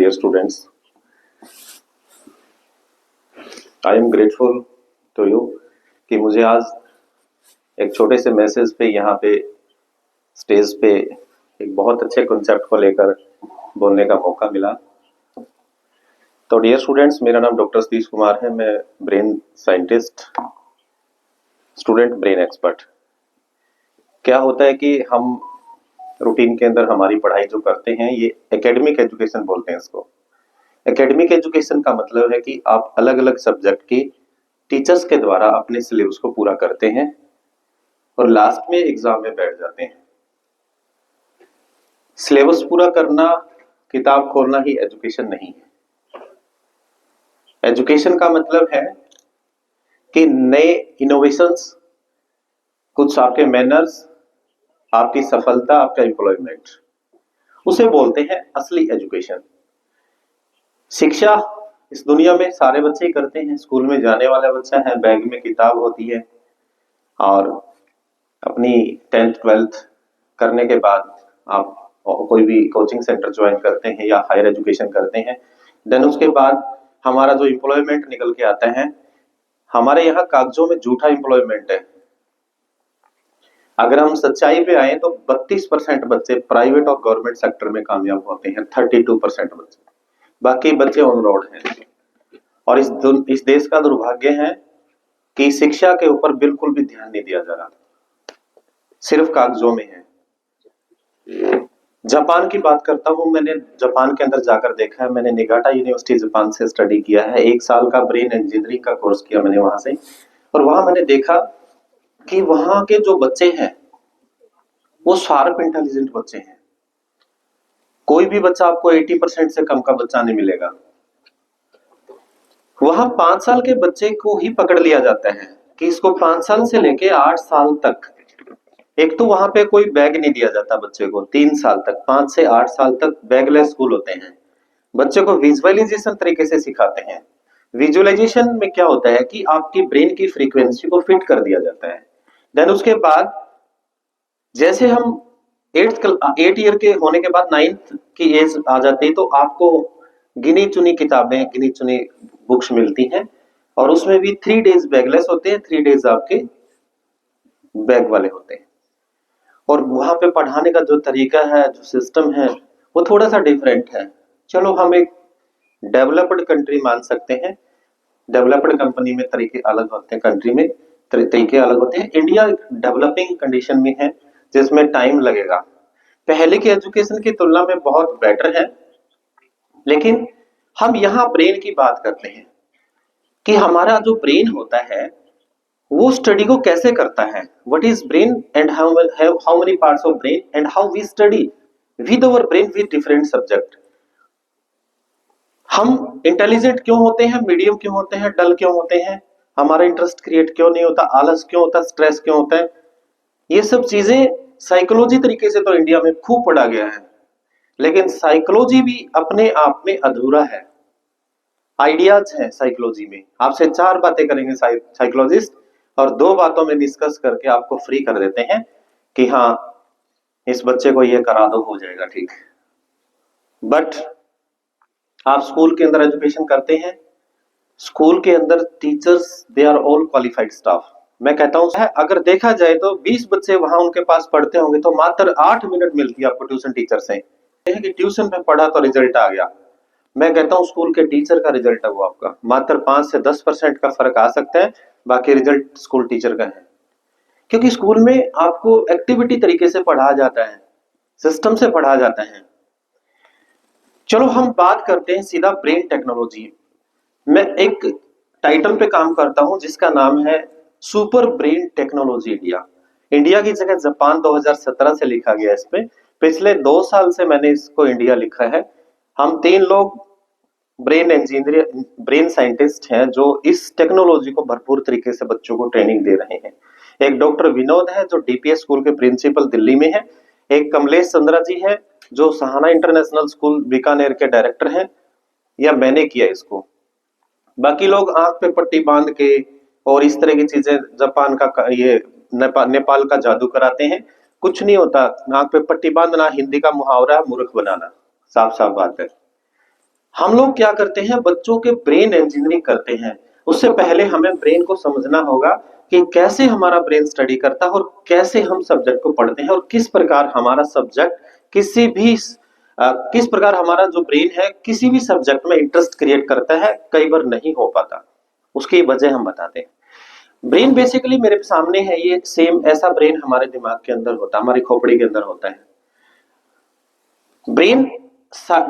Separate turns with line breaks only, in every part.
dear students, I am grateful to you कि मुझे आज एक छोटे से मैसेज पे यहाँ पे स्टेज पे एक बहुत अच्छे कॉन्सेप्ट को लेकर बोलने का मौका मिला। तो डियर स्टूडेंट्स, मेरा नाम डॉक्टर सतीश कुमार है। मैं brain scientist, student brain expert. क्या होता है कि हम रूटीन के अंदर हमारी पढ़ाई जो करते हैं, ये एकेडमिक एजुकेशन बोलते हैं इसको। एकेडमिक एजुकेशन का मतलब है कि आप अलग अलग सब्जेक्ट की टीचर्स के द्वारा अपने सिलेबस को पूरा करते हैं और लास्ट में एग्जाम में बैठ जाते हैं। सिलेबस पूरा करना, किताब खोलना ही एजुकेशन नहीं है। एजुकेशन का मतलब है कि नए इनोवेशंस, कुछ आपके मैनर्स, आपकी सफलता, आपका एम्प्लॉयमेंट, उसे बोलते हैं असली एजुकेशन। शिक्षा इस दुनिया में सारे बच्चे ही करते हैं। स्कूल में जाने वाला बच्चा है, बैग में किताब होती है और अपनी 10th 12th करने के बाद आप कोई भी कोचिंग सेंटर ज्वाइन करते हैं या हायर एजुकेशन करते हैं। देन उसके बाद हमारा जो एम्प्लॉयमेंट निकल के आता है, हमारे यहाँ कागजों में झूठा एम्प्लॉयमेंट है। अगर हम सच्चाई पे आए तो 32% बच्चे प्राइवेट और गवर्नमेंट सेक्टर में कामयाब होते हैं, 32% बच्चे, बाकी बच्चे ऑन रोड हैं। और इस देश का दुर्भाग्य है कि शिक्षा के ऊपर बिल्कुल भी ध्यान नहीं दिया जा रहा, सिर्फ कागजों में है। जापान की बात करता हूं। मैंने जापान के अंदर जाकर देखा है। मैंने निगाटा यूनिवर्सिटी जापान से स्टडी किया है। 1 साल का ब्रेन इंजीनियरिंग का कोर्स किया मैंने वहां से। और वहां मैंने देखा कि वहां के जो बच्चे हैं वो शार्प इंटेलिजेंट बच्चे हैं। कोई भी बच्चा आपको 80% से कम का बच्चा नहीं मिलेगा। वहां 5 साल के बच्चे को ही पकड़ लिया जाता है कि इसको 5 साल से लेके 8 साल तक, एक तो वहां पे कोई बैग नहीं दिया जाता बच्चे को 3 साल तक, 5 से 8 साल तक बैगलेस स्कूल होते हैं। बच्चे को विजुअलाइजेशन तरीके से सिखाते हैं। विजुअलाइजेशन में क्या होता है कि आपकी ब्रेन की फ्रीक्वेंसी को फिट कर दिया जाता है। देन उसके बाद जैसे हम 8 ईयर के होने के बाद 9th की एज आ जाती है तो आपको गिनी चुनी किताबें, गिनी चुनी बुक्स मिलती हैं और उसमें भी 3 डेज बैगलेस होते हैं, 3 डेज आपके बैग वाले होते हैं। और वहां पे पढ़ाने का जो तरीका है, जो सिस्टम है, वो थोड़ा सा डिफरेंट है। चलो हम एक डेवलप्ड कंट्री मान सकते हैं। डेवलप्ड कंपनी में तरीके अलग होते हैं, कंट्री में तरीके अलग होते हैं। इंडिया डेवलपिंग कंडीशन में है जिसमें टाइम लगेगा। पहले की एजुकेशन की तुलना में बहुत बेटर है। लेकिन हम यहाँ ब्रेन की बात करते हैं कि हमारा जो ब्रेन होता है वो स्टडी को कैसे करता है। What is brain and how many parts of brain and how we study with our brain with different subject. हम इंटेलिजेंट क्यों होते हैं, मीडियम क्यों होते हैं, डल क्यों होते हैं, हमारा इंटरेस्ट क्रिएट क्यों नहीं होता, आलस क्यों होता, स्ट्रेस क्यों होता है। ये सब चीजें साइकोलॉजी तरीके से तो इंडिया में खूब पढ़ा गया है, लेकिन साइकोलॉजी भी अपने आप में अधूरा है। आइडियाज है साइकोलॉजी में। आपसे 4 बातें करेंगे साइकोलॉजिस्ट और 2 बातों में डिस्कस करके आपको फ्री कर देते हैं कि हाँ, इस बच्चे को ये करा दो, हो जाएगा ठीक। बट आप स्कूल के अंदर एजुकेशन करते हैं, स्कूल के अंदर teachers they are all qualified staff. मैं कहता हूं अगर देखा जाए तो 20 बच्चे वहां उनके पास पढ़ते होंगे तो मात्र 8 मिनट मिलती है आपको ट्यूशन टीचर से कि ट्यूशन में पढ़ा तो रिजल्ट आ गया। मैं कहता हूं स्कूल के टीचर का रिजल्ट है वो आपका, मात्र 5 से 10% का फर्क आ सकता है, बाकी रिजल्ट स्कूल टीचर का है। क्योंकि स्कूल में आपको एक्टिविटी तरीके से पढ़ाया जाता है, सिस्टम से पढ़ाया जाता है। चलो हम बात करते हैं सीधा ब्रेन टेक्नोलॉजी। मैं एक टाइटल पे काम करता हूं जिसका नाम है super brain technology India. India की जगह जापान 2017 से लिखा गया इस पे। पिछले 2 साल से मैंने इसको इंडिया लिखा है। हम 3 लोग ब्रेन इंजीनियर, ब्रेन साइंटिस्ट हैं जो इस टेक्नोलॉजी को भरपूर तरीके से बच्चों को ट्रेनिंग दे रहे हैं। एक डॉक्टर विनोद है जो डीपीएस स्कूल के प्रिंसिपल दिल्ली में है। एक कमलेश चंद्रा जी है जो सहाना इंटरनेशनल स्कूल बीकानेर के डायरेक्टर हैं, या मैंने किया इसको। बाकी लोग आंख पे पट्टी बांध के और इस तरह की चीजें, जापान का ये नेपाल का जादू कराते हैं। कुछ नहीं होता। आंख पे पट्टी बांधना हिंदी का मुहावरा, मूर्ख बनाना, साफ साफ बात है। हम लोग क्या करते हैं, बच्चों के ब्रेन इंजीनियरिंग करते हैं। उससे पहले हमें ब्रेन को समझना होगा कि कैसे हमारा ब्रेन स्टडी करता है और कैसे हम सब्जेक्ट को पढ़ते हैं और किस प्रकार हमारा सब्जेक्ट किस प्रकार हमारा जो ब्रेन है किसी भी सब्जेक्ट में इंटरेस्ट क्रिएट करता है, कई बार नहीं हो पाता। उसकी वजह हम बताते हैं। ब्रेन बेसिकली मेरे सामने है, ये सेम ऐसा ब्रेन हमारे दिमाग के अंदर होता है, हमारी खोपड़ी के अंदर होता है। ब्रेन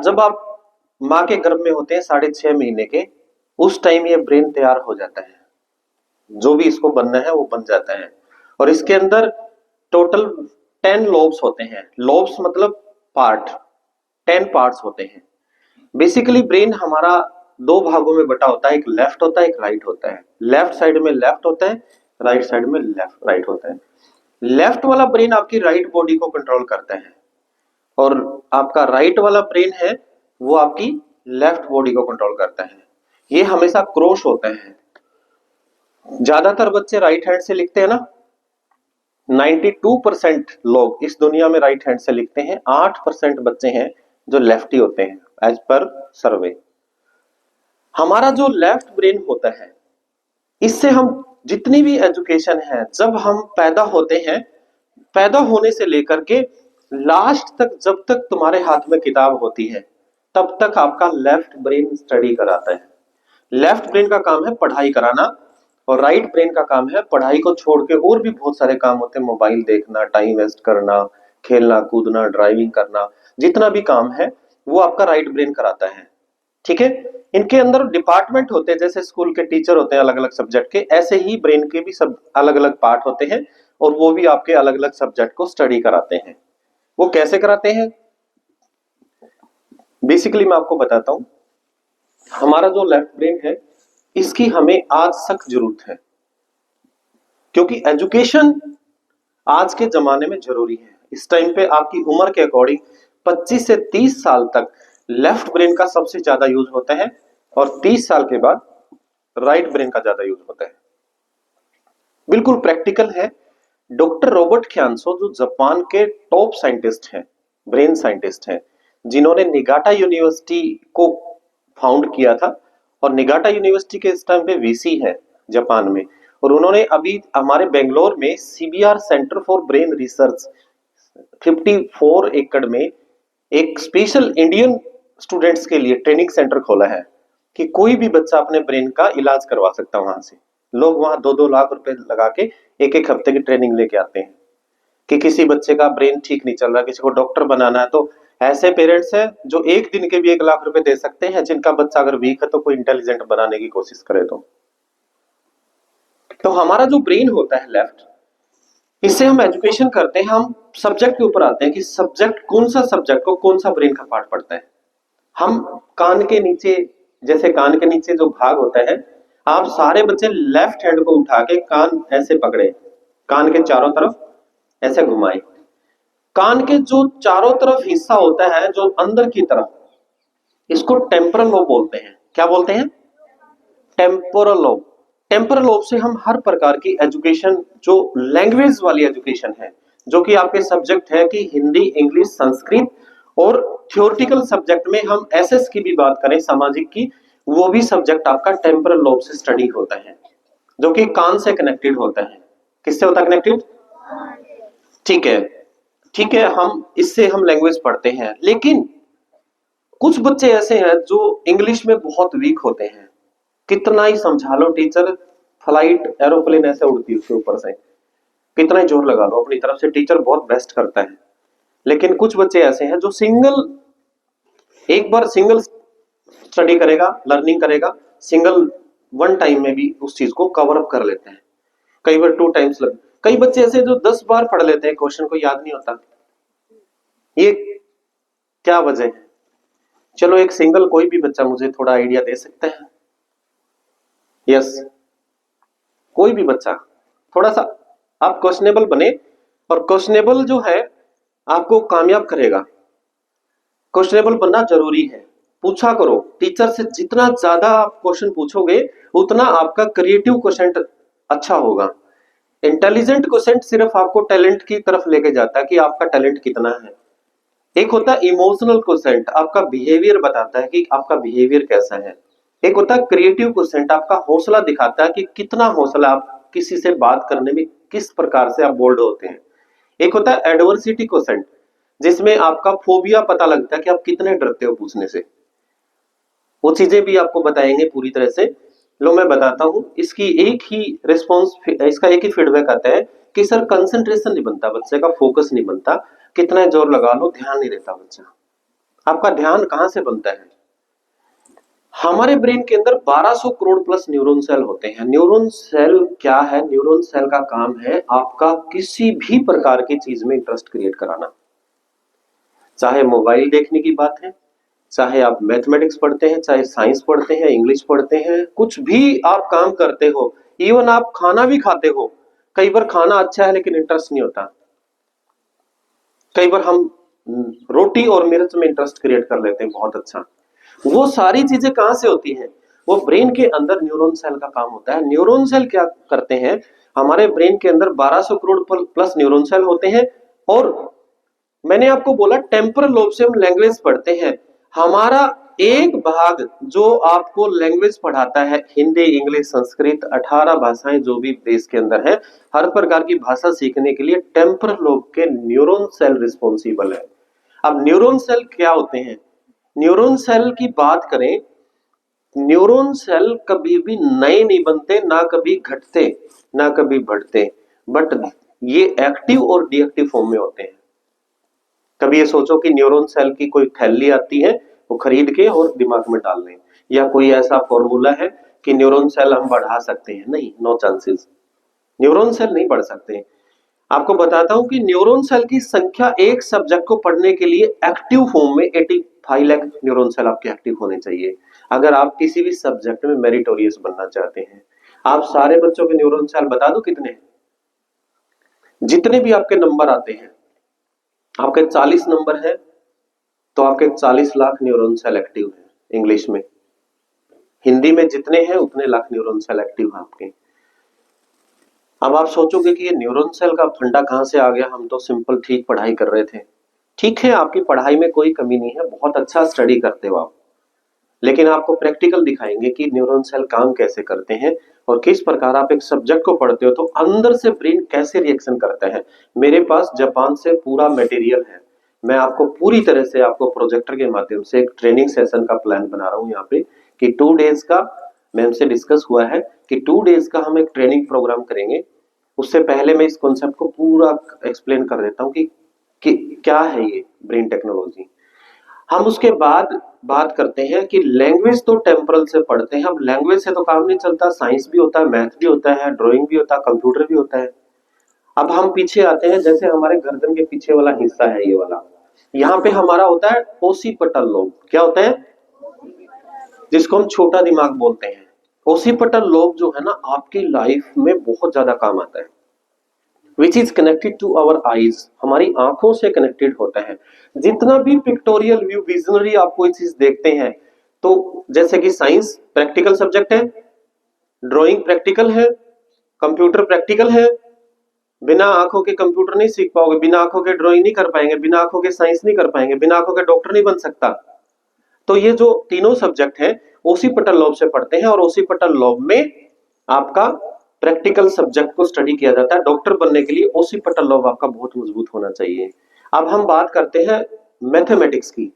जब आप माँ के गर्भ में होते हैं 6.5 महीने के, उस टाइम ये ब्रेन तैयार हो जाता है, जो भी इसको बनना है वो बन जाता है। और इसके अंदर टोटल 10 लोब्स होते हैं। लोब्स मतलब पार्ट, 10 पार्ट्स होते हैं। बेसिकली ब्रेन हमारा 2 भागों में बटा होता है, एक लेफ्ट होता है, एक राइट होता है। लेफ्ट साइड में लेफ्ट होता है, राइट साइड में लेफ्ट राइट होता है। लेफ्ट वाला ब्रेन आपकी राइट बॉडी को कंट्रोल करता है और आपका राइट वाला ब्रेन है वो आपकी लेफ्ट बॉडी को कंट्रोल करता है। ये हमेशा क्रॉस होता है। ज्यादातर बच्चे राइट हैंड से लिखते हैं ना, 92% लोग इस दुनिया में राइट हैंड से लिखते हैं, 8% बच्चे हैं जो लेफ्टी होते हैं एज पर सर्वे। हमारा जो लेफ्ट ब्रेन होता है, इससे हम जितनी भी एजुकेशन है, जब हम पैदा होते हैं, पैदा होने से लेकर के लास्ट तक, जब तक तुम्हारे हाथ में किताब होती है तब तक आपका लेफ्ट ब्रेन स्टडी कराता है। लेफ्ट ब्रेन का काम है पढ़ाई कराना और राइट ब्रेन का काम है पढ़ाई को छोड़ के और भी बहुत सारे काम होते हैं, मोबाइल देखना, टाइम वेस्ट करना, खेलना कूदना, ड्राइविंग करना, जितना भी काम है वो आपका राइट ब्रेन कराता है। ठीक है, इनके अंदर डिपार्टमेंट होते हैं, जैसे स्कूल के टीचर होते हैं अलग अलग सब्जेक्ट के, ऐसे ही ब्रेन के भी सब अलग अलग पार्ट होते हैं और वो भी आपके अलग अलग सब्जेक्ट को स्टडी कराते हैं। वो कैसे कराते हैं बेसिकली मैं आपको बताता हूं। हमारा जो लेफ्ट ब्रेन है इसकी हमें आज सख्त जरूरत है, क्योंकि एजुकेशन आज के जमाने में जरूरी है। इस टाइम पे आपकी उम्र के अकॉर्डिंग 25 से 30 साल तक लेफ्ट ब्रेन का सबसे ज्यादा यूज होता है और 30 साल के बाद राइट ब्रेन का ज्यादा यूज होता है। बिल्कुल प्रैक्टिकल है। डॉक्टर रॉबर्ट ख्यान्सो जो जापान के टॉप साइंटिस्ट हैं, ब्रेन साइंटिस्ट हैं, जिन्होंने निगाटा यूनिवर्सिटी को फाउंड किया था और निगाटा यूनिवर्सिटी के इस टाइम पे वीसी है जापान में, और उन्होंने अभी हमारे बेंगलोर में CBR centre for brain research 54 एकड़ में एक स्पेशल इंडियन स्टूडेंट्स के लिए ट्रेनिंग सेंटर खोला है कि कोई भी बच्चा अपने ब्रेन का इलाज करवा सकता है। वहां से लोग वहां 2-2 लाख रुपए लगा के एक एक हफ्ते की ट्रेनिंग लेके आते हैं कि किसी बच्चे का ब्रेन ठीक नहीं चल रहा, किसी को डॉक्टर बनाना है, तो ऐसे पेरेंट्स हैं जो एक दिन के भी 1 लाख रुपए दे सकते हैं, जिनका बच्चा अगर वीक है तो कोई इंटेलिजेंट बनाने की कोशिश करे। तो हमारा जो ब्रेन होता है लेफ्ट, इससे हम एजुकेशन करते हैं, हम सब्जेक्ट के ऊपर आते हैं कि सब्जेक्ट कौन सा सब्जेक्ट को कौन सा ब्रेन का पार्ट पढ़ता है। हम कान के नीचे, जैसे कान के नीचे जो भाग होता है, आप सारे बच्चे लेफ्ट हैंड को उठा के कान ऐसे पकड़े, कान के चारों तरफ ऐसे घुमाए। कान के जो चारों तरफ हिस्सा होता है जो अंदर की तरफ, इसको टेम्पोरल लोब बोलते हैं। क्या बोलते हैं? Temporal lobe. टेम्पोरल लोब से हम हर प्रकार की एजुकेशन, जो लैंग्वेज वाली एजुकेशन है, जो कि आपके सब्जेक्ट है कि हिंदी, इंग्लिश, संस्कृत, और थ्योरेटिकल सब्जेक्ट में हम एसएस की भी बात करें, सामाजिक की, वो भी सब्जेक्ट आपका टेम्पोरल लोब से स्टडी होता है, जो कि कान से कनेक्टेड होता है। किससे होता है कनेक्टेड? ठीक है, ठीक है, हम इससे हम लैंग्वेज पढ़ते हैं। लेकिन कुछ बच्चे ऐसे हैं जो इंग्लिश में बहुत वीक होते हैं, कितना ही समझा लो टीचर, फ्लाइट एरोप्लेन ऐसे उड़ती है उसके ऊपर से, कितना ही जोर लगा लो अपनी तरफ से, टीचर बहुत बेस्ट करता है। लेकिन कुछ बच्चे ऐसे हैं जो एक बार सिंगल स्टडी करेगा, लर्निंग करेगा, सिंगल 1 टाइम में भी उस चीज को कवर अप कर लेते हैं, कई बार 2 टाइम्स लग। कई बच्चे ऐसे जो 10 बार पढ़ लेते हैं, क्वेश्चन को याद नहीं होता। ये क्या वजह है? चलो एक सिंगल कोई भी बच्चा मुझे थोड़ा आइडिया दे सकता है? यस, कोई भी बच्चा थोड़ा सा आप क्वेश्चनेबल बने, और क्वेश्चनेबल जो है आपको कामयाब करेगा। क्वेश्चनेबल बनना जरूरी है, पूछा करो टीचर से, जितना ज्यादा आप क्वेश्चन पूछोगे उतना आपका क्रिएटिव क्वेश्चन अच्छा होगा। इंटेलिजेंट क्वेश्चन सिर्फ आपको टैलेंट की तरफ लेके जाता है कि आपका टैलेंट कितना है। एक होता है इमोशनल क्वोशेंट, आपका बिहेवियर बताता है कि आपका बिहेवियर कैसा है। एक होता है क्रिएटिव क्वोशेंट, आपका हौसला दिखाता है कि कितना हौसला, आप किसी से बात करने में किस प्रकार से आप बोल्ड होते हैं। एक होता है एडवर्सिटी क्वोशेंट, जिसमें आपका फोबिया पता लगता है कि आप कितने डरते हो पूछने से। वो चीजें भी आपको बताएंगे पूरी तरह से। लो मैं बताता हूं, इसकी एक ही रिस्पॉन्स, इसका एक ही फीडबैक आता है कि सर कंसंट्रेशन नहीं बनता, बच्चे का फोकस नहीं बनता, कितना जोर लगा लो ध्यान नहीं रहता बच्चा। आपका ध्यान कहां से बनता है? हमारे ब्रेन के अंदर 1200 करोड़ प्लस न्यूरॉन सेल होते हैं। न्यूरॉन सेल क्या है? न्यूरॉन सेल का काम है आपका किसी भी प्रकार की चीज में इंटरेस्ट क्रिएट कराना। चाहे मोबाइल देखने की बात है, चाहे आप मैथमेटिक्स पढ़ते हैं, चाहे साइंस पढ़ते हैं, इंग्लिश पढ़ते हैं, कुछ भी आप काम करते हो, इवन आप खाना भी खाते हो, कई बार खाना अच्छा है लेकिन इंटरेस्ट नहीं होता। कई बार हम रोटी और मिर्च में इंटरेस्ट क्रिएट कर लेते हैं बहुत अच्छा। वो सारी चीजें कहां से होती हैं? वो ब्रेन के अंदर न्यूरॉन सेल का काम होता है। न्यूरॉन सेल क्या करते हैं? हमारे ब्रेन के अंदर 1200 करोड़ प्लस न्यूरॉन सेल होते हैं। और मैंने आपको बोला टेम्पोरल लोब से हम लैंग्वेज पढ़ते हैं। हमारा एक भाग जो आपको लैंग्वेज पढ़ाता है, हिंदी, इंग्लिश, संस्कृत, 18 भाषाएं जो भी देश के अंदर है, हर प्रकार की भाषा सीखने के लिए टेम्पोरल लोब के न्यूरॉन सेल रिस्पॉन्सिबल है। अब न्यूरॉन सेल क्या होते हैं? न्यूरॉन सेल की बात करें, न्यूरॉन सेल कभी भी नए नहीं बनते, ना कभी घटते, ना कभी बढ़ते, बट ये एक्टिव और डीएक्टिव फॉर्म में होते हैं। कभी ये सोचो कि न्यूरॉन सेल की कोई थैली आती है, वो खरीद के और दिमाग में डाल लें, या कोई ऐसा फॉर्मूला है कि न्यूरॉन सेल हम बढ़ा सकते हैं, नहीं, नो चांसेस। न्यूरॉन सेल नहीं बढ़ सकते। आपको बताता हूं कि न्यूरॉन सेल की संख्या एक सब्जेक्ट को पढ़ने के लिए एक्टिव फॉर्म में 85 लाख न्यूरॉन सेल आपके एक्टिव होने चाहिए, अगर आप किसी भी सब्जेक्ट में मेरिटोरियस बनना चाहते हैं। आप सारे बच्चों के न्यूरॉन सेल बता दो कितने हैं? जितने भी आपके नंबर आते हैं, आपके 40 नंबर है तो आपके 40 लाख न्यूरॉन सेल एक्टिव है इंग्लिश में। हिंदी में जितने हैं उतने लाख न्यूरॉन सेल एक्टिव है आपके। अब आप सोचोगे कि ये न्यूरॉन सेल का फंडा कहां से आ गया, हम तो सिंपल ठीक पढ़ाई कर रहे थे। ठीक है, आपकी पढ़ाई में कोई कमी नहीं है, बहुत अच्छा स्टडी करते हो आप, लेकिन आपको प्रैक्टिकल दिखाएंगे कि न्यूरॉन सेल काम कैसे करते हैं और किस प्रकार आप एक सब्जेक्ट को पढ़ते हो तो अंदर से ब्रेन कैसे रिएक्शन करता है। मेरे पास जापान से पूरा मटेरियल है, मैं आपको पूरी तरह से आपको प्रोजेक्टर के माध्यम से एक ट्रेनिंग सेशन का प्लान बना रहा हूं यहाँ पे, कि 2 डेज का मैम से डिस्कस हुआ है कि 2 डेज का हम एक ट्रेनिंग प्रोग्राम करेंगे। उससे पहले मैं इस कॉन्सेप्ट को पूरा एक्सप्लेन कर देता हूँ कि क्या है ये ब्रेन टेक्नोलॉजी। हम उसके बाद बात करते हैं कि लैंग्वेज तो टेम्पोरल से पढ़ते हैं, अब लैंग्वेज से तो काम नहीं चलता, साइंस भी होता है, मैथ भी होता है, ड्राइंग भी होता है, कंप्यूटर भी होता है। अब हम पीछे आते हैं, जैसे हमारे गर्दन के पीछे वाला हिस्सा है ये वाला, यहाँ पे हमारा होता है ओसिपिटल लोब। क्या होता है? जिसको हम छोटा दिमाग बोलते हैं। ओसिपिटल लोब जो है ना, आपकी लाइफ में बहुत ज्यादा काम आता है, which is connected to our eyes, हमारी आंखों से कनेक्टेड होता है। जितना भी पिक्टोरियल व्यू, विजनरी आप कोई चीज देखते हैं, तो जैसे कि साइंस प्रैक्टिकल सब्जेक्ट है, ड्राइंग प्रैक्टिकल है, कंप्यूटर प्रैक्टिकल है। बिना आंखों के कंप्यूटर नहीं सीख पाओगे, बिना आंखों के ड्राइंग नहीं कर पाएंगे, बिना आंखों के साइंस नहीं कर पाएंगे, बिना आंखों के डॉक्टर नहीं बन सकता। तो ये जो तीनों सब्जेक्ट है ओसिपिटल लोब से पढ़ते हैं, और ओसिपिटल लोब में आपका प्रैक्टिकल सब्जेक्ट को स्टडी किया जाता है। डॉक्टर बनने के लिए ओसिपिटल लोब आपका बहुत मजबूत होना चाहिए। अब हम बात करते हैं मैथमेटिक्स की।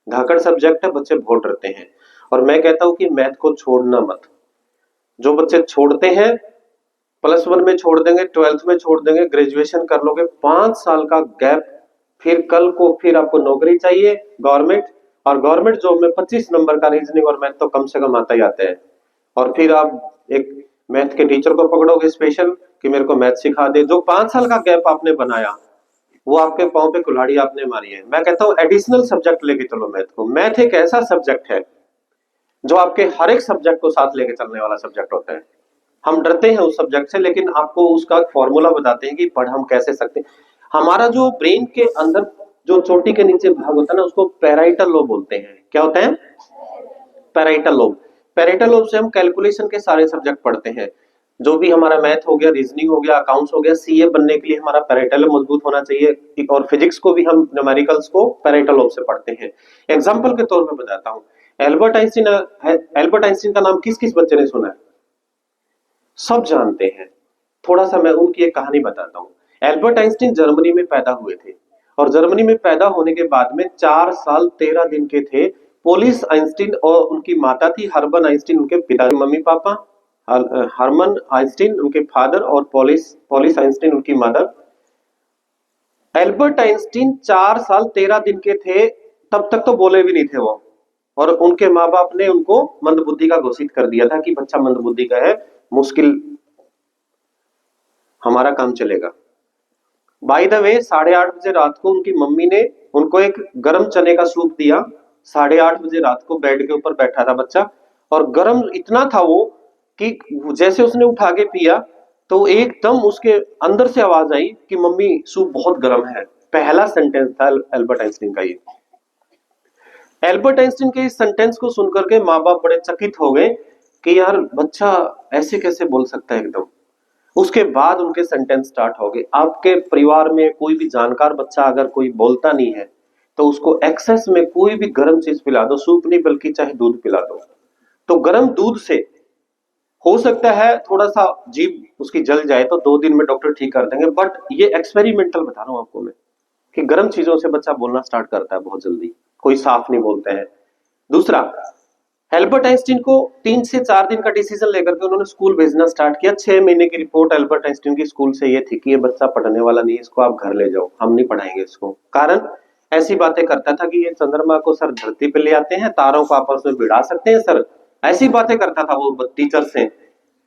धाकड़ सब्जेक्ट है, बच्चे बहुत डरते हैं, और मैं कहता हूं कि मैथ को छोड़ना मत। जो बच्चे छोड़ते हैं, +1 में छोड़ देंगे, 12th में छोड़ देंगे, ग्रेजुएशन कर लोगे, 5 साल का गैप, फिर कल को फिर आपको नौकरी चाहिए गवर्नमेंट, और गवर्नमेंट जॉब में 25 नंबर का रीजनिंग और मैथ तो कम से कम आता ही आता है। और फिर आप एक मैथ के टीचर को पकड़ोगे स्पेशल कि मेरे को मैथ सिखा दे। जो 5 साल का गैप आपने बनाया, वो आपके पांव पे कुल्हाड़ी आपने मारी है। मैं कहता हूं एडिशनल सब्जेक्ट लेके चलो मैथ को। मैथ एक ऐसा सब्जेक्ट है जो आपके हर एक सब्जेक्ट को साथ लेके चलने वाला सब्जेक्ट होता है। हम डरते हैं उस सब्जेक्ट से, लेकिन आपको उसका फॉर्मूला बताते हैं कि पढ़ हम कैसे सकते हैं। हमारा जो ब्रेन के अंदर जो चोटी के नीचे भाग होता है ना, उसको पैराइटल लोब बोलते हैं। क्या होता है? Parietal lobe. पैराइटल लोब से हम कैलकुलेशन के सारे सब्जेक्ट पढ़ते हैं। जो भी हमारा मैथ हो गया, रीजनिंग हो गया, अकाउंट्स हो गया, सीए बनने के लिए हमारा पैरेटल मजबूत होना चाहिए। और फिजिक्स को भी हम न्यूमेरिकल्स को पैरेटल लॉ से पढ़ते हैं। एग्जाम्पल के तौर पर बताता हूँ, एल्बर्ट आइंस्टीन का नाम किस किस बच्चे ने सुना है? सब जानते हैं। थोड़ा सा मैं उनकी एक कहानी बताता हूँ। एल्बर्ट आइंस्टीन जर्मनी में पैदा हुए थे, और जर्मनी में पैदा होने के बाद में 4 साल 13 दिन के थे। पोलिस आइंस्टीन और उनकी माता थी हर्बन आइंस्टीन, उनके पिता मम्मी पापा, हरमन आइंस्टीन उनके फादर, और पोलिस आइंस्टीन उनकी मदर। एल्बर्ट आइंस्टीन 4 साल 13 दिन के थे, तब तक तो बोले भी नहीं थे वो, और उनके माँ बाप ने उनको मंदबुद्धि का घोषित कर दिया था कि बच्चा मंदबुद्धि का है, मुश्किल हमारा काम चलेगा। बाय द वे 8:30 बजे रात को उनकी मम्मी ने उनको एक गर्म चने का सूप दिया। 8:30 बजे रात को बेड के ऊपर बैठा था बच्चा, और गर्म इतना था वो कि जैसे उसने उठा के पिया तो एकदम उसके अंदर से आवाज आई कि मम्मी सूप बहुत गर्म है। पहला सेंटेंस था एल्बर्ट आइंस्टीन का ये। एल्बर्ट आइंस्टीन के इस सेंटेंस को सुनकर के माँ बाप बड़े चकित हो गए कि यार बच्चा ऐसे कैसे बोल सकता है एकदम। उसके बाद उनके सेंटेंस स्टार्ट हो गए। आपके परिवार में कोई भी जानकार बच्चा अगर कोई बोलता नहीं है तो उसको एक्सेस में कोई भी गर्म चीज पिला दो, सूप नहीं बल्कि चाहे दूध पिला दो, तो गर्म दूध से हो सकता है थोड़ा सा जीभ उसकी जल जाए, तो 2 दिन में डॉक्टर ठीक कर देंगे। बट ये एक्सपेरिमेंटल बता रहा हूं आपको मैं कि गर्म चीजों से बच्चा बोलना स्टार्ट करता है बहुत जल्दी, कोई साफ नहीं बोलते हैं। दूसरा, एल्बर्ट आइंस्टीन को 3 से 4 दिन का डिसीजन लेकर के उन्होंने स्कूल भेजना स्टार्ट किया। 6 महीने की रिपोर्ट एल्बर्ट आइंस्टीन की स्कूल से ये थी कि ये बच्चा पढ़ने वाला नहीं है, इसको आप घर ले जाओ, हम नहीं पढ़ाएंगे इसको। कारण ऐसी बातें करता था कि ये चंद्रमा को सर धरती पे ले आते हैं, तारों को आपस में भिड़ा सकते हैं सर, ऐसी बातें करता था वो टीचर से।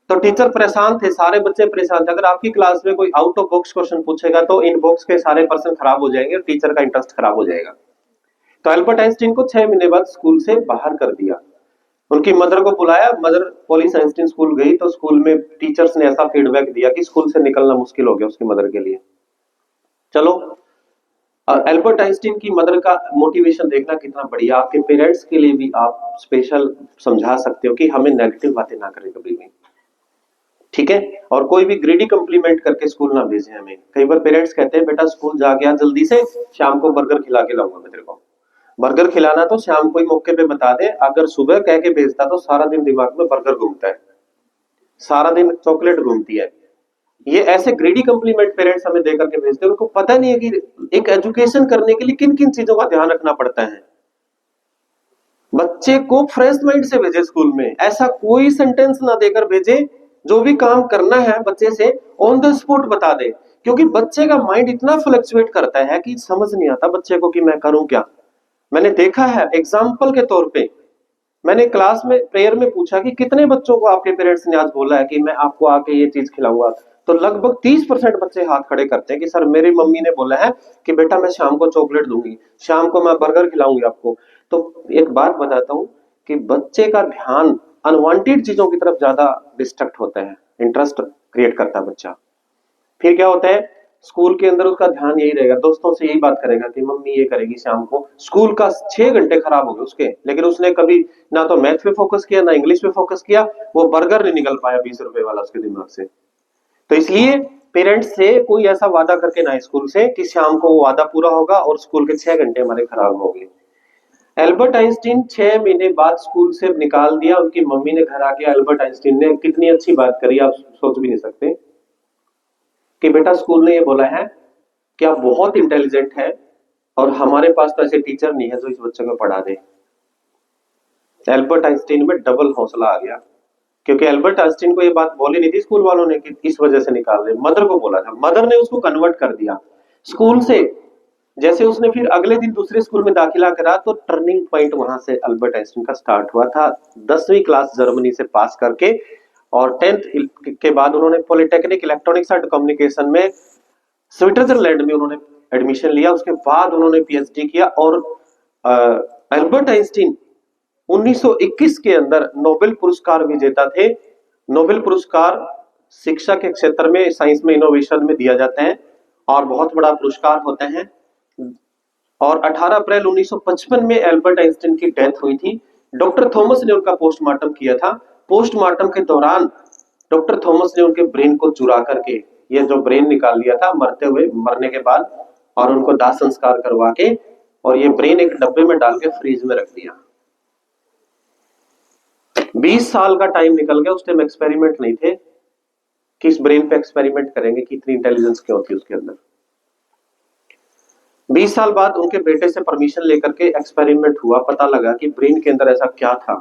तो टीचर परेशान थे, सारे बच्चे परेशान थे। अगर आपकी क्लास में कोई आउट ऑफ बॉक्स क्वेश्चन पूछेगा तो इन बॉक्स के सारे पर्सन खराब हो जाएंगे और टीचर का इंटरेस्ट खराब हो जाएगा। तो एल्बर्ट आइंस्टीन को 6 महीने बाद स्कूल से बाहर कर दिया। उनकी मदर को बुलाया, मदर पोलिस आइंस्टीन स्कूल गई तो स्कूल में टीचर्स ने ऐसा फीडबैक दिया कि स्कूल से निकलना मुश्किल हो गया उसकी मदर के लिए। चलो, एल्बर्ट आइंस्टीन की मदर का मोटिवेशन देखना कितना बढ़िया। आपके पेरेंट्स के लिए भी आप स्पेशल समझा सकते हो कि हमें नेगेटिव बातें ना करें कभी भी, ठीक है। और कोई भी ग्रीडी कम्प्लीमेंट करके स्कूल ना भेजें हमें। कई बार पेरेंट्स कहते हैं बेटा स्कूल जा गया जल्दी से, शाम को बर्गर खिला के लाऊंगा मैं तेरे को। बर्गर खिलाना तो शाम को ही मौके पे बता दे, अगर सुबह कह के भेजता तो सारा दिन दिमाग में बर्गर घूमता है, सारा दिन चॉकलेट घूमती है। ये ऐसे ग्रीडी कम्प्लीमेंट पेरेंट्स हमें देकर के भेजते हैं, उनको पता नहीं है कि एक एजुकेशन करने के लिए किन किन चीजों का ध्यान रखना पड़ता है। बच्चे को फ्रेश माइंड से भेजे स्कूल में, ऐसा कोई सेंटेंस ना देकर भेजे। जो भी काम करना है बच्चे से ऑन द स्पॉट बता दे, क्योंकि बच्चे का माइंड इतना फ्लक्चुएट करता है कि समझ नहीं आता बच्चे को कि मैं करूं क्या। मैंने देखा है एग्जाम्पल के तौर पे, मैंने क्लास में प्रेयर में पूछा कि कितने बच्चों को आपके पेरेंट्स ने आज बोला है कि मैं आपको आके ये चीज खिलाऊंगा, तो लगभग 30% बच्चे हाथ खड़े करते हैं कि सर मेरी मम्मी ने बोला है कि बेटा मैं शाम को चॉकलेट दूंगी, शाम को मैं बर्गर खिलाऊंगी आपको। तो एक बात बताता हूँ कि बच्चे का ध्यान अनवांटेड चीजों की तरफ ज्यादा डिस्ट्रैक्ट होता है, इंटरेस्ट क्रिएट करता है बच्चा। फिर क्या होता है, स्कूल के अंदर उसका ध्यान यही रहेगा, दोस्तों से यही बात करेगा कि मम्मी ये करेगी शाम को। स्कूल का 6 घंटे खराब हो गए उसके, लेकिन उसने कभी ना तो मैथ पे फोकस किया ना इंग्लिश पे फोकस किया, वो बर्गर नहीं निकल पाया 20 रुपए वाला उसके दिमाग से। तो इसलिए पेरेंट्स से कोई ऐसा वादा करके ना स्कूल से कि शाम को वो वादा पूरा होगा और स्कूल के 6 घंटे हमारे खराब हो गए। एल्बर्ट आइंस्टीन 6 महीने बाद स्कूल से निकाल दिया, उनकी मम्मी ने घर आके एल्बर्ट आइंस्टीन ने कितनी अच्छी बात करी, आप सोच भी नहीं सकते कि बेटा स्कूल ने ये बोला है कि आप बहुत इंटेलिजेंट है और हमारे पास तो ऐसे टीचर नहीं है जो इस बच्चे को पढ़ा दे। एल्बर्ट आइंस्टीन में डबल हौसला आ गया, क्योंकि एल्बर्ट आइंस्टीन को ये बात बोली नहीं थी स्कूल वालों ने कि इस वजह से निकाल रहे, मदर को बोला था, मदर ने उसको कन्वर्ट कर दिया स्कूल से। जैसे उसने फिर अगले दिन दूसरे स्कूल में दाखिला करा तो टर्निंग पॉइंट वहां से एल्बर्ट आइंस्टीन का स्टार्ट हुआ था। 10वीं क्लास जर्मनी से पास करके और 10th के बाद उन्होंने पॉलिटेक्निक इलेक्ट्रॉनिक्स एंड कम्युनिकेशन में स्विट्जरलैंड में उन्होंने एडमिशन लिया। उसके बाद उन्होंने पीएचडी किया और एल्बर्ट आइंस्टीन 1921 के अंदर नोबेल पुरस्कार विजेता थे। नोबेल पुरस्कार शिक्षा के क्षेत्र में, साइंस में, इनोवेशन में दिया जाता है और बहुत बड़ा पुरस्कार होता है। और 18 अप्रैल 1955 में एल्बर्ट आइंस्टीन की डेथ हुई थी। डॉक्टर थॉमस ने उनका पोस्टमार्टम किया था। पोस्टमार्टम के दौरान डॉक्टर थॉमस ने उनके ब्रेन को चुरा करके, ये जो ब्रेन निकाल लिया था मरते हुए, मरने के बाद, और उनको दाह संस्कार करवा के, और ये ब्रेन एक डब्बे में डाल के फ्रीज में रख दिया। 20 साल का टाइम निकल गया, उस टाइम एक्सपेरिमेंट नहीं थे कि इस ब्रेन पे एक्सपेरिमेंट करेंगे कि इतनी इंटेलिजेंस क्यों होती है उसके अंदर। 20 साल बाद उनके बेटे से परमिशन लेकर के एक्सपेरिमेंट हुआ, पता लगा कि ब्रेन के अंदर ऐसा क्या था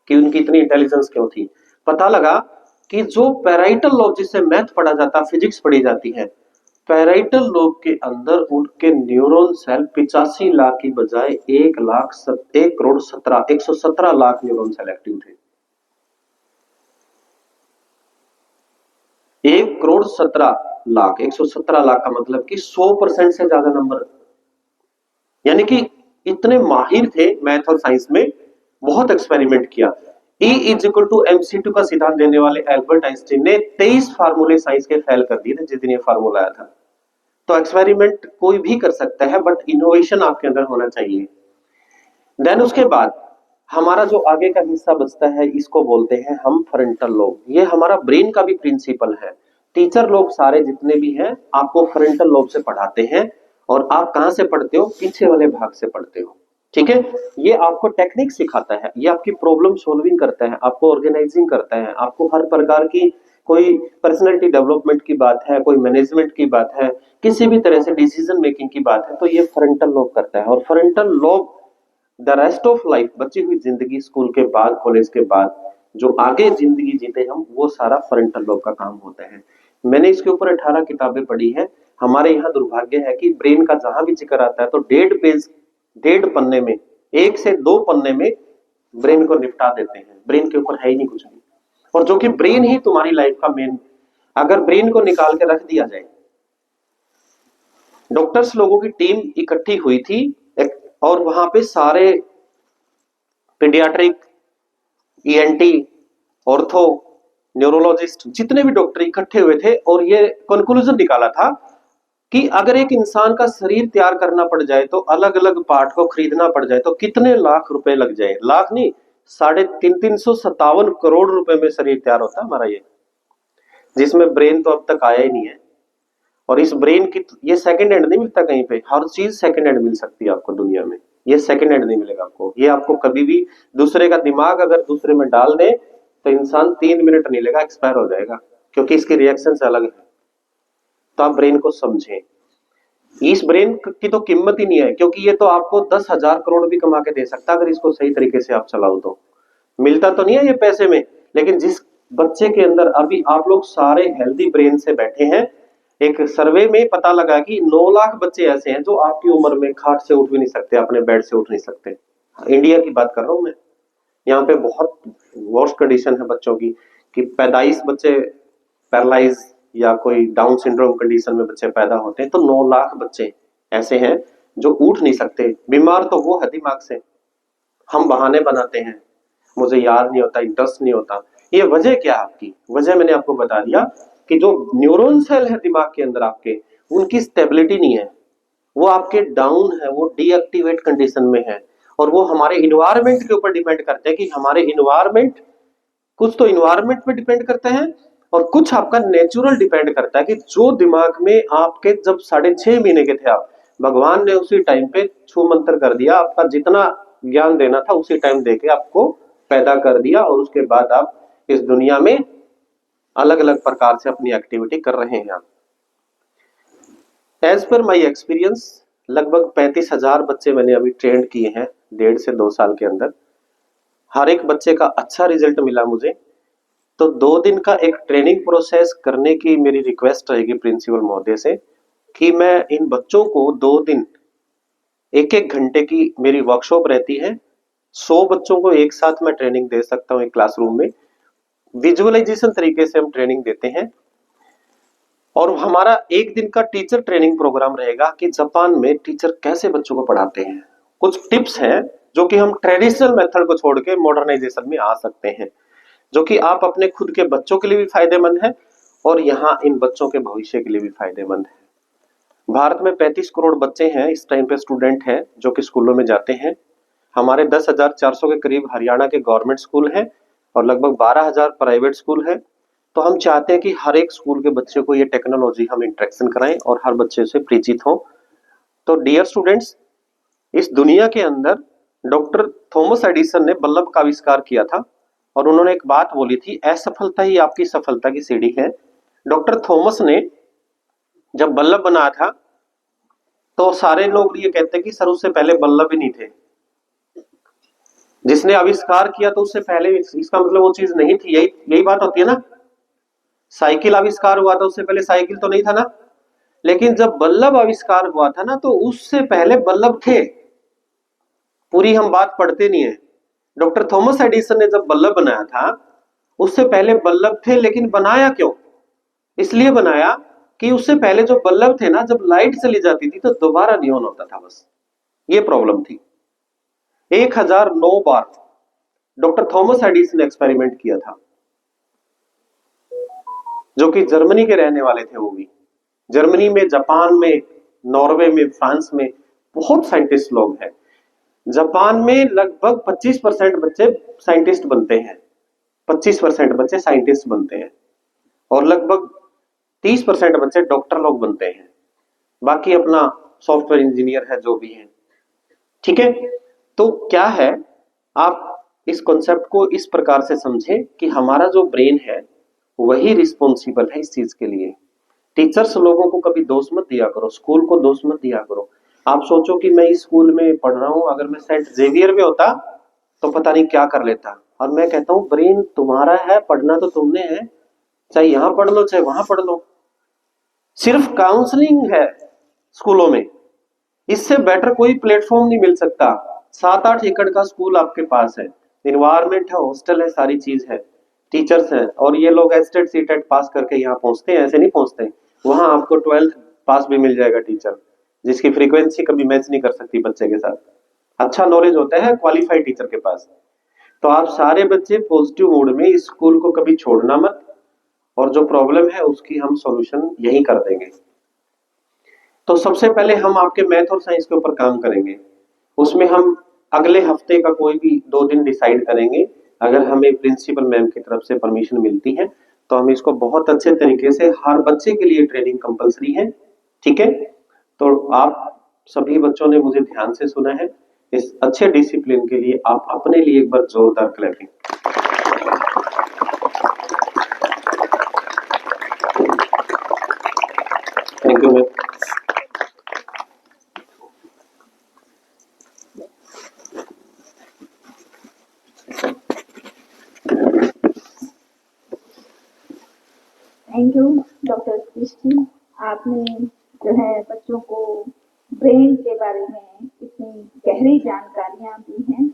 कि उनकी इतनी इंटेलिजेंस क्यों थी। पता लगा कि जो पैराइटल लोब, जिससे मैथ पढ़ा जाता, फिजिक्स पढ़ी जाती है, पैराइटल लोब के अंदर उनके न्यूरॉन सेल 85 लाख की बजाय 1,17 लाख न्यूरॉन सेल एक्टिव थे। 1,17 लाख, 117 लाख का मतलब कि 100% से ज्यादा नंबर, यानी कि इतने माहिर थे मैथ और साइंस में, बहुत एक्सपेरिमेंट किया। E is equal to MC2 का सिद्धांत देने वाले एल्बर्ट आइंस्टीन ने 23 फार्मूले साइंस के फेल कर दिए थे जिस दिन ये फार्मूला आया था। तो एक्सपेरिमेंट कोई भी कर सकता है, बट इनोवेशन आपके अंदर होना चाहिए। देन उसके बाद हमारा जो आगे का हिस्सा बचता है, इसको बोलते हैं हम फ्रंटल लोब। ये हमारा ब्रेन का भी प्रिंसिपल है। टीचर लोग सारे जितने भी हैं आपको फ्रंटल लोब से पढ़ाते हैं, और आप कहां से पढ़ते हो? पीछे वाले भाग से पढ़ते हो। ठीक है, ये आपको टेक्निक सिखाता है, ये आपकी प्रॉब्लम सॉल्विंग करता है, आपको ऑर्गेनाइजिंग करता है, आपको हर प्रकार की, कोई पर्सनैलिटी डेवलपमेंट की बात है, कोई मैनेजमेंट की बात है, किसी भी तरह से डिसीजन मेकिंग की बात है, तो ये फ्रंटल लोब करता है। और frontal lobe the rest of life, बची हुई जिंदगी, स्कूल के बाद, कॉलेज के बाद, जो आगे जिंदगी जीते हम, वो सारा फ्रंटल लोब का काम होता है। मैंने इसके ऊपर 18 किताबें पढ़ी है। हमारे यहाँ दुर्भाग्य है कि ब्रेन का जहां भी जिक्र आता है तो 1.5 पेज, 1.5 पन्ने में, 1 से 2 पन्ने में ब्रेन को निपटा देते हैं। ब्रेन के ऊपर है ही नहीं कुछ भी, और जो कि ब्रेन ही तुम्हारी लाइफ का मेन, अगर ब्रेन को निकाल के रख दिया जाए। डॉक्टर्स लोगों की टीम इकट्ठी हुई थी और वहां पे सारे पीडियाट्रिक, ENT, ऑर्थो, न्यूरोलॉजिस्ट, जितने भी डॉक्टर इकट्ठे हुए थे, और ये कंक्लूजन निकाला था कि अगर एक इंसान का शरीर तैयार करना पड़ जाए, तो अलग अलग पार्ट को खरीदना पड़ जाए, तो कितने लाख रुपए लग जाए। लाख नहीं, 357 रुपए में शरीर तैयार होता है हमारा, ये जिसमें ब्रेन तो अब तक आया ही नहीं है। और इस ब्रेन की ये सेकंड हैंड नहीं मिलता कहीं पे, हर चीज सेकंड हैंड मिल सकती है आपको दुनिया में, ये सेकंड हैंड नहीं मिलेगा आपको। ये आपको कभी भी, दूसरे का दिमाग अगर दूसरे में डाल दे तो इंसान 3 मिनट नहीं लेगा, एक्सपायर हो जाएगा, क्योंकि इसकी रिएक्शन से अलग है। तो आप ब्रेन को समझें, इस ब्रेन की तो कीमत ही नहीं है, क्योंकि ये तो आपको 10,000 करोड़ भी कमा के दे सकता है अगर इसको सही तरीके से आप चलाओ तो। मिलता तो नहीं है ये पैसे में, लेकिन जिस बच्चे के अंदर, अभी आप लोग सारे हेल्दी ब्रेन से बैठे हैं, एक सर्वे में पता लगा कि 9 लाख बच्चे ऐसे हैं जो आपकी उम्र में खाट से उठ भी नहीं सकते, अपने बेड से उठ नहीं सकते। इंडिया की बात कर रहा हूं मैं। यहाँ पे बहुत वर्स्ट कंडीशन है बच्चों की, कि पैदाइश बच्चे पैरालाइज या कोई डाउन सिंड्रोम कंडीशन में बच्चे पैदा होते हैं, तो 9 लाख बच्चे ऐसे हैं जो उठ नहीं सकते। बीमार तो वो है दिमाग से, हम बहाने बनाते हैं, मुझे याद नहीं होता, इंटरेस्ट नहीं होता। ये वजह क्या है आपकी? वजह मैंने आपको बता दिया कि जो न्यूरॉन सेल है दिमाग के अंदर आपके, उनकी स्टेबिलिटी नहीं है, वो आपके डाउन है, वो डीएक्टिवेट कंडीशन में है। और वो हमारे इन्वायरमेंट के ऊपर डिपेंड करते हैं कि हमारे इन्वायरमेंट, कुछ तो इन्वायरमेंट पे डिपेंड करते हैं, और कुछ आपका नेचुरल डिपेंड करता है कि जो दिमाग में आपके जब 6.5 महीने के थे आप, भगवान ने उसी टाइम पे छू मंत्र कर दिया, आपका जितना ज्ञान देना था उसी टाइम देके आपको पैदा कर दिया, और उसके बाद आप इस दुनिया में अलग अलग प्रकार से अपनी एक्टिविटी कर रहे हैं। एज पर माई एक्सपीरियंस, लगभग 35,000 बच्चे मैंने अभी ट्रेंड किए हैं 1.5 से 2 साल के अंदर। हर एक बच्चे का अच्छा रिजल्ट मिला मुझे। तो 2 दिन का एक ट्रेनिंग प्रोसेस करने की मेरी रिक्वेस्ट रहेगी प्रिंसिपल महोदय से, कि मैं इन बच्चों को 2 दिन 1-1 घंटे की मेरी वर्कशॉप रहती है, 100 बच्चों को एक साथ मैं ट्रेनिंग दे सकता हूँ एक क्लासरूम में। विजुअलाइजेशन तरीके से हम ट्रेनिंग देते हैं। और हमारा 1 दिन का टीचर ट्रेनिंग प्रोग्राम रहेगा कि जापान में टीचर कैसे बच्चों को पढ़ाते हैं। कुछ टिप्स हैं जो कि हम ट्रेडिशनल मेथड को छोड़ के मॉडर्नाइजेशन में आ सकते हैं, जो कि आप अपने खुद के बच्चों के लिए भी फायदेमंद है, और यहाँ इन बच्चों के भविष्य के लिए भी फायदेमंद है। भारत में 35 करोड़ बच्चे हैं इस टाइम पे, स्टूडेंट हैं जो कि स्कूलों में जाते हैं। हमारे 10,400 के करीब हरियाणा के गवर्नमेंट स्कूल हैं, और लगभग 12,000 प्राइवेट स्कूल है। तो हम चाहते हैं कि हर एक स्कूल के बच्चे को ये टेक्नोलॉजी हम इंट्रैक्शन कराएं और हर बच्चे से परिचित हों। तो डियर स्टूडेंट्स, इस दुनिया के अंदर डॉक्टर थॉमस एडिसन ने बल्ब का आविष्कार किया था और उन्होंने एक बात बोली थी, असफलता ही आपकी सफलता की सीढ़ी है। डॉक्टर थॉमस ने जब बल्ब बनाया था तो सारे लोग ये कहते हैं कि सर उससे पहले बल्ब ही नहीं थे। जिसने आविष्कार किया तो उससे पहले, इसका मतलब वो चीज नहीं थी। यही यही बात होती है ना। साइकिल आविष्कार हुआ था, उससे पहले साइकिल तो नहीं था ना। लेकिन जब बल्ब आविष्कार हुआ था ना, तो उससे पहले बल्ब थे। पूरी हम बात पढ़ते नहीं है। डॉक्टर थॉमस एडिसन ने जब बल्ब बनाया था, उससे पहले बल्ब थे, लेकिन बनाया क्यों? इसलिए बनाया कि उससे पहले जो बल्ब थे ना, जब लाइट चली जाती थी तो दोबारा नहीं ऑन होता था, बस ये प्रॉब्लम थी। 1009 बार डॉक्टर थॉमस एडिसन ने एक्सपेरिमेंट किया था, जो कि जर्मनी के रहने वाले थे। वो भी जर्मनी में, जापान में, नॉर्वे में, फ्रांस में बहुत साइंटिस्ट लोग हैं। जापान में लगभग 25% बच्चे साइंटिस्ट बनते हैं, 25% बच्चे साइंटिस्ट बनते हैं और लगभग 30% बच्चे डॉक्टर लोग बनते हैं। बाकी अपना सॉफ्टवेयर इंजीनियर है, जो भी है। ठीक है, तो क्या है, आप इस कॉन्सेप्ट को इस प्रकार से समझें कि हमारा जो ब्रेन है वही रिस्पॉन्सिबल है इस चीज के लिए। टीचर्स लोगों को कभी दोष मत दिया करो, स्कूल को दोष मत दिया करो। आप सोचो कि मैं इस स्कूल में पढ़ रहा हूं, अगर मैं सेंट जेवियर में होता तो पता नहीं क्या कर लेता। और मैं कहता हूं ब्रेन तुम्हारा है, पढ़ना तो तुमने है, चाहे यहां पढ़ लो चाहे वहां पढ़ लो। सिर्फ काउंसलिंग है स्कूलों में, इससे बेटर कोई प्लेटफॉर्म नहीं मिल सकता। 7-8 एकड़ का स्कूल आपके पास है, इन्वायरमेंट है, हॉस्टल है, सारी चीज है, टीचर्स हैं, और ये लोग एस्टेट सीटेट पास करके यहाँ पहुंचते हैं? ऐसे नहीं पहुंचते। वहां आपको 12th पास भी मिल जाएगा टीचर, जिसकी फ्रीक्वेंसी कभी मैच नहीं कर सकती बच्चे के साथ। अच्छा नॉलेज होता है क्वालिफाइड टीचर के पास। तो आप सारे बच्चे पॉजिटिव मूड में इस स्कूल को कभी छोड़ना मत, और जो प्रॉब्लम है उसकी हम सॉल्यूशन यही कर देंगे। तो सबसे पहले हम आपके मैथ और साइंस के ऊपर काम करेंगे। उसमें हम अगले हफ्ते का कोई भी 2 दिन डिसाइड करेंगे। अगर हमें प्रिंसिपल मैम की तरफ से परमिशन मिलती है तो हम इसको बहुत अच्छे तरीके से, हर बच्चे के लिए ट्रेनिंग कंपलसरी है। ठीक है, तो आप सभी बच्चों ने मुझे ध्यान से सुना है। इस अच्छे डिसिप्लिन के लिए आप अपने लिए एक बार जोरदार clapping. Thank you ma'am.
Thank you doctor Srishti, आपने जो है बच्चों को ब्रेन के बारे में इतनी गहरी जानकारियां दी हैं।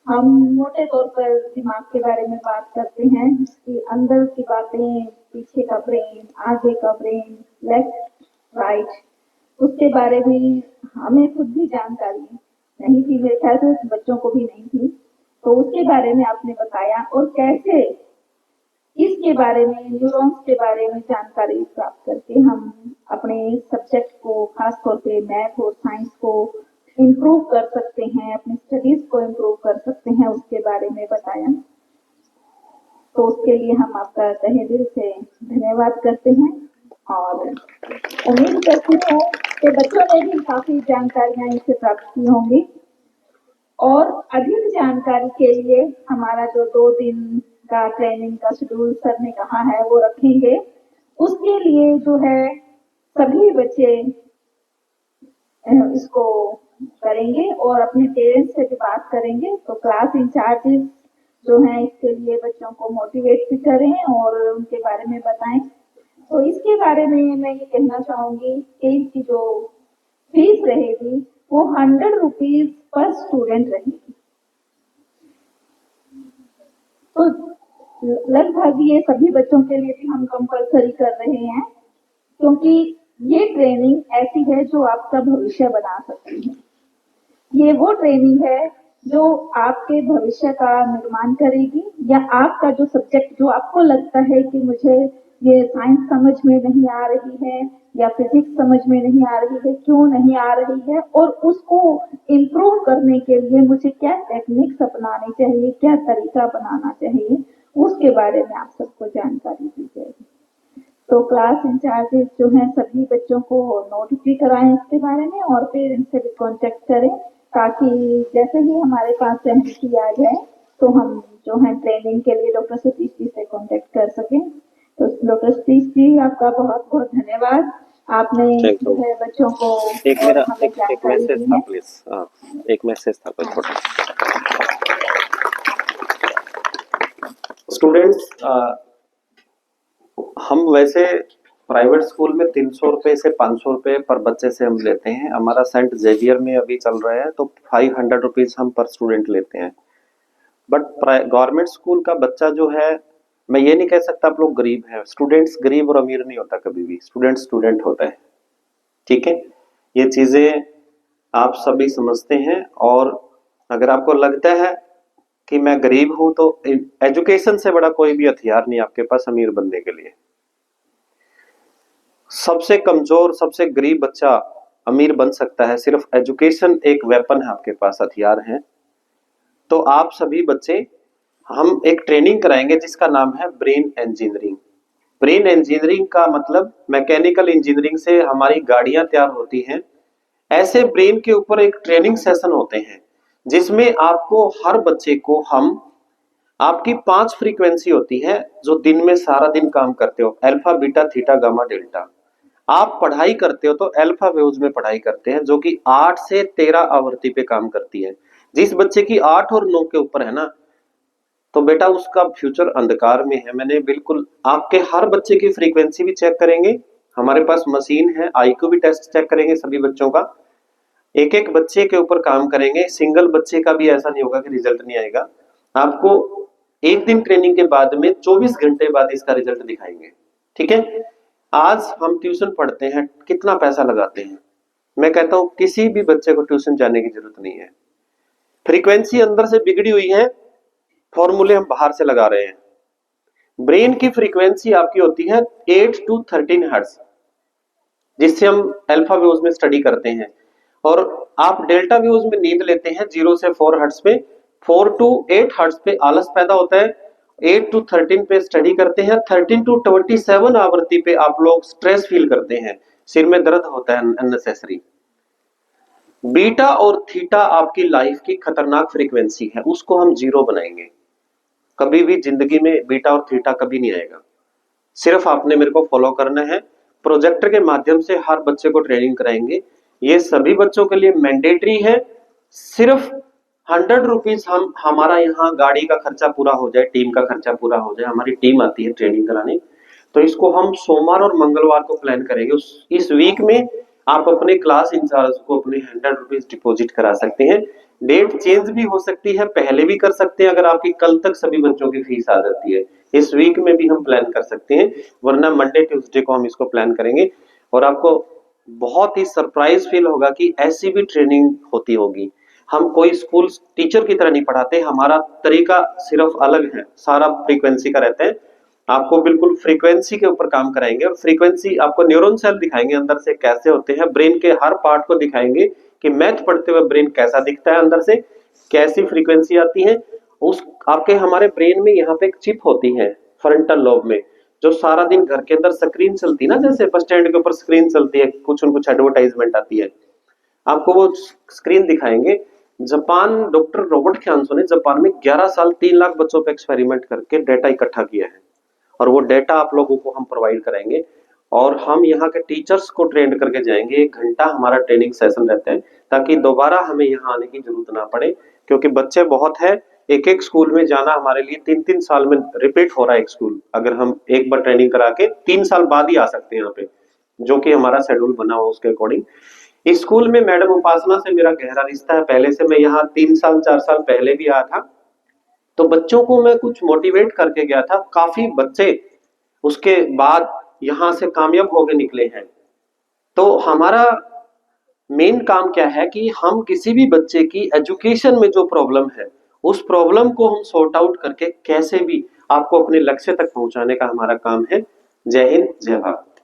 हम मोटे तौर पर दिमाग के बारे में बात करते हैं, उसके अंदर की बातें, पीछे का ब्रेन, आगे का ब्रेन, लेफ्ट राइट, उसके बारे में हमें खुद भी जानकारी नहीं थी, मेरे ख्याल से बच्चों को भी नहीं थी। तो उसके बारे में आपने बताया, और कैसे इसके बारे में, न्यूरॉन्स के बारे में जानकारी प्राप्त करके हम अपने सब्जेक्ट को, खासतौर पे मैथ और साइंस को इम्प्रूव कर सकते हैं, अपनी स्टडीज को इम्प्रूव कर सकते हैं, उसके बारे में बताया। तो उसके लिए हम आपका तहे दिल से धन्यवाद करते हैं और उम्मीद करती हूँ कि बच्चों ने भी काफी जानकारियां इससे प्राप्त की होंगी। और अधिक जानकारी के लिए हमारा जो 2 दिन का ट्रेनिंग का शेड्यूल सर ने कहा है वो रखेंगे। उसके लिए जो है सभी बच्चे इसको करेंगे और अपने पेरेंट्स से भी बात करेंगे। तो क्लास इंचार्जेस जो हैं इसके लिए बच्चों को मोटिवेट भी करें और उनके बारे में बताएं। तो इसके बारे में मैं ये कहना चाहूंगी कि इसकी जो फीस रहेगी वो 100 रुपीज पर स्टूडेंट रहेगी। तो लगभग ये सभी बच्चों के लिए भी हम कंपलसरी कर रहे हैं, क्योंकि ये ट्रेनिंग ऐसी है जो आपका भविष्य बना सकती है। ये वो ट्रेनिंग है जो आपके भविष्य का निर्माण करेगी, या आपका जो सब्जेक्ट, जो आपको लगता है कि मुझे ये साइंस समझ में नहीं आ रही है या फिजिक्स समझ में नहीं आ रही है, क्यों नहीं आ रही है, और उसको इम्प्रूव करने के लिए मुझे क्या टेक्निक्स अपनानी चाहिए, क्या तरीका अपनाना चाहिए, उसके बारे में आप सबको जानकारी दी जाएगी। तो क्लास इंचार्जेस जो हैं सभी बच्चों को नोट भी कराएं इसके बारे में और पेरेंट्स से भी कांटेक्ट करें, ताकि जैसे ही हमारे पास सहमति आ जाए तो हम जो है ट्रेनिंग के लिए डॉक्टर सतीश जी से कांटेक्ट कर सकें। तो डॉक्टर सतीश जी आपका बहुत बहुत धन्यवाद, आपने
थैंक
जो
यू।
है बच्चों को
एक
और
मेरा
हमें
एक
जानकारी
मैसेज
दी
था
है।
प्लीज, एक मैसेज था कोई
हाँ
छोटा। स्टूडेंट्स, हम वैसे प्राइवेट स्कूल में 300 रुपए से 500 रुपए पर बच्चे से हम लेते हैं। हमारा सेंट जेवियर में अभी चल रहा है तो 500 रुपीज हम पर स्टूडेंट लेते हैं। बट गवर्नमेंट स्कूल का बच्चा जो है, मैं ये नहीं कह सकता आप लोग गरीब हैं। स्टूडेंट्स गरीब और अमीर नहीं होता, कभी भी स्टूडेंट स्टूडेंट होता है। ठीक है, ये चीजें आप सभी समझते हैं। और अगर आपको लगता है कि मैं गरीब हूं तो एजुकेशन से बड़ा कोई भी हथियार नहीं आपके पास अमीर बनने के लिए। सबसे कमजोर सबसे गरीब बच्चा अमीर बन सकता है, सिर्फ एजुकेशन एक वेपन है आपके पास, हथियार है। तो आप सभी बच्चे, हम एक ट्रेनिंग कराएंगे जिसका नाम है ब्रेन इंजीनियरिंग। ब्रेन इंजीनियरिंग का मतलब मैकेनिकल इंजीनियरिंग से हमारी गाड़ियां तैयार होती हैं, ऐसे ब्रेन के ऊपर एक ट्रेनिंग सेशन होते हैं जिसमें आपको हर बच्चे को हम, आपकी 5 फ्रीक्वेंसी होती है जो दिन में सारा दिन काम करते हो, alpha beta theta gamma delta. आप पढ़ाई करते हो तो अल्फा वेव्स में पढ़ाई करते हैं जो कि 8 से 13 आवृत्ति पे काम करती है। जिस बच्चे की 8 और 9 के ऊपर है ना, तो बेटा उसका फ्यूचर अंधकार में है। मैंने बिल्कुल आपके हर बच्चे की फ्रीक्वेंसी भी चेक करेंगे, हमारे पास मशीन है, आईक्यू भी टेस्ट चेक करेंगे सभी बच्चों का, एक एक बच्चे के ऊपर काम करेंगे। सिंगल बच्चे का भी ऐसा नहीं होगा कि रिजल्ट नहीं आएगा। आपको एक दिन ट्रेनिंग के बाद में 24 घंटे बाद इसका रिजल्ट दिखाएंगे। ठीक है, आज हम ट्यूशन पढ़ते हैं, कितना पैसा लगाते हैं। मैं कहता हूं किसी भी बच्चे को ट्यूशन जाने की जरूरत नहीं है। फ्रीक्वेंसी अंदर से बिगड़ी हुई है, फॉर्मूले हम बाहर से लगा रहे हैं। ब्रेन की फ्रीक्वेंसी आपकी होती है 8 टू 13 हर्ट्ज, जिससे हम अल्फा वेव्स में स्टडी करते हैं। और आप डेल्टा वेव्स में नींद लेते हैं 0 से 4 हर्ट्ज पे, 4 टू 8 हर्ट्ज पे आलस पैदा होता है, 8 टू 13 पे स्टडी करते हैं, 13 टू 27 आवृत्ति पे आप लोग स्ट्रेस फील करते हैं, सिर में दर्द होता है अननेसेसरी। बीटा और थीटा आपकी लाइफ की खतरनाक फ्रीक्वेंसी है, उसको हम 0 बनाएंगे। कभी भी जिंदगी में बीटा और थीटा कभी नहीं आएगा। सिर्फ आपने मेरे को फॉलो करना है। प्रोजेक्टर के माध्यम से हर बच्चे को ट्रेनिंग कराएंगे, ये सभी बच्चों के लिए मैंडेटरी है। सिर्फ 100 रुपीज हम, हमारा यहाँ गाड़ी का खर्चा पूरा हो जाए, टीम का खर्चा पूरा हो जाए, हमारी टीम आती है ट्रेनिंग कराने, तो इसको हम सोमवार और मंगलवार को प्लान करेंगे। इस वीक में आप अपने क्लास इंचार्ज को अपने 100 रुपीज डिपोजिट करा सकते हैं। डेट चेंज भी हो सकती है, पहले भी कर सकते हैं अगर आपकी कल तक सभी बच्चों की फीस आ जाती है। इस वीक में भी हम प्लान कर सकते हैं, वरना मंडे ट्यूसडे को हम इसको प्लान करेंगे। और आपको बहुत ही सरप्राइज फील होगा कि ऐसी भी ट्रेनिंग होती होगी। हम कोई स्कूल टीचर की तरह नहीं पढ़ाते, हमारा तरीका सिर्फ अलग है, सारा फ्रीक्वेंसी का रहता है। आपको बिल्कुल फ्रीक्वेंसी के ऊपर काम कराएंगे, और फ्रीक्वेंसी आपको न्यूरॉन सेल दिखाएंगे अंदर से कैसे होते हैं, ब्रेन के हर पार्ट को दिखाएंगे कि मैथ पढ़ते हुए ब्रेन कैसा दिखता है, अंदर से कैसी फ्रीक्वेंसी आती है। उस आपके हमारे ब्रेन में यहाँ पे एक चिप होती है फ्रंटल लोब में, जो सारा दिन घर के अंदर स्क्रीन चलती है ना, जैसे बस स्टैंड के ऊपर स्क्रीन चलती है, कुछ न कुछ एडवर्टाइजमेंट आती है, आपको वो स्क्रीन दिखाएंगे। जापान, डॉक्टर रॉबर्ट ख्यानसो ने जापान में 11 साल 3 लाख बच्चों पे एक्सपेरिमेंट करके डेटा इकट्ठा किया है, और वो डेटा आप लोगों को हम प्रोवाइड कराएंगे। और हम यहाँ के टीचर्स को ट्रेन करके जाएंगे, 1 घंटा हमारा ट्रेनिंग सेशन रहता है, ताकि दोबारा हमें यहाँ आने की जरूरत ना पड़े, क्योंकि बच्चे बहुत है। एक एक स्कूल में जाना हमारे लिए 3-3 साल में रिपीट हो रहा है एक स्कूल। अगर हम एक बार ट्रेनिंग करा के 3 साल बाद ही आ सकते हैं यहाँ पे, जो कि हमारा शेड्यूल बना हुआ उसके अकॉर्डिंग। इस स्कूल में मैडम उपासना से मेरा गहरा रिश्ता है, पहले से मैं यहाँ 3 साल 4 साल पहले भी आया था, तो बच्चों को मैं कुछ मोटिवेट करके गया था। काफी बच्चे उसके बाद यहाँ से कामयाब होके निकले हैं। तो हमारा मेन काम क्या है कि हम किसी भी बच्चे की एजुकेशन में जो प्रॉब्लम है, उस प्रॉब्लम को हम सॉर्ट आउट करके कैसे भी आपको अपने लक्ष्य तक पहुंचाने का हमारा काम है। जय हिंद, जय भारत।